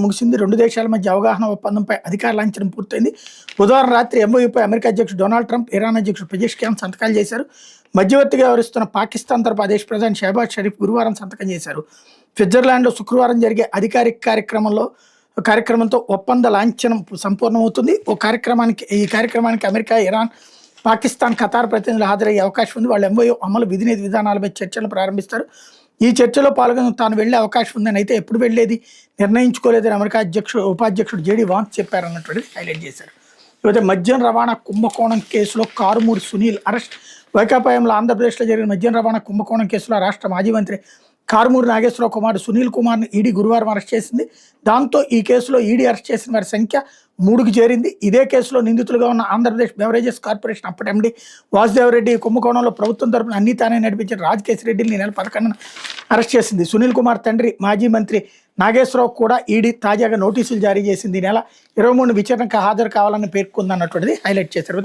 ముగిసింది. 2 దేశాల మధ్య అవగాహన ఒప్పందంపై అధికార లాంఛనం పూర్తయింది. బుధవారం రాత్రి ఎంఓయూపై అమెరికా అధ్యక్షుడు డొనాల్డ్ ట్రంప్, ఇరాన్ అధ్యక్షుడు పెజెష్కియాన్ సంతకాలు చేశారు. మధ్యవర్తిగా వ్యవహరిస్తున్న పాకిస్తాన్ తరపు ఆ దేశ ప్రధాని షహబాజ్ షరీఫ్ గురువారం సంతకం చేశారు. స్విట్జర్లాండ్లో శుక్రవారం జరిగే అధికారిక కార్యక్రమంతో ఒప్పంద లాంఛనం సంపూర్ణమవుతుంది. ఈ కార్యక్రమానికి అమెరికా, ఇరాన్, పాకిస్తాన్, ఖతార్ ప్రతినిధులు హాజరయ్యే అవకాశం ఉంది. వాళ్ళు ఎంఓయూ అమలు విధి విధానాలపై చర్చలు ప్రారంభిస్తారు. ఈ చర్చలో పాల్గొని తాను వెళ్లే అవకాశం ఉందని, అయితే ఎప్పుడు వెళ్లేది నిర్ణయించుకోలేదని అమెరికా ఉపాధ్యక్షుడు జేడీ వాన్స్ చెప్పారన్నటువంటిది హైలైట్ చేశారు. ఇకపోతే మద్యం రవాణా కుంభకోణం కేసులో కారుమూరి సునీల్ అరెస్ట్. వైకాపాయంలో ఆంధ్రప్రదేశ్లో జరిగిన మద్యం రవాణా కుంభకోణం కేసులో రాష్ట్ర మాజీ మంత్రి కారుమూరి నాగేశ్వరరావు కుమారుడు సునీల్ కుమార్ని ఈడీ గురువారం అరెస్ట్ చేసింది. దాంతో ఈ కేసులో ఈడీ అరెస్ట్ చేసిన వారి సంఖ్య 3కి చేరింది. ఇదే కేసులో నిందితులుగా ఉన్న ఆంధ్రప్రదేశ్ బెవరేజెస్ కార్పొరేషన్ అప్పటి ఎండీ వాసుదేవరెడ్డి కుంభకోణంలో ప్రభుత్వం తరపున అన్ని తానే నడిపించిన రాజకేశ్ రెడ్డిని ఈ నెల 11న అరెస్ట్ చేసింది. సునీల్ కుమార్ తండ్రి మాజీ మంత్రి నాగేశ్వరరావు కూడా ఈడీ తాజాగా నోటీసులు జారీ చేసింది. ఈ నెల 23 విచారణకు హాజరు కావాలని పేర్కొందన్నటువంటిది హైలైట్ చేశారు.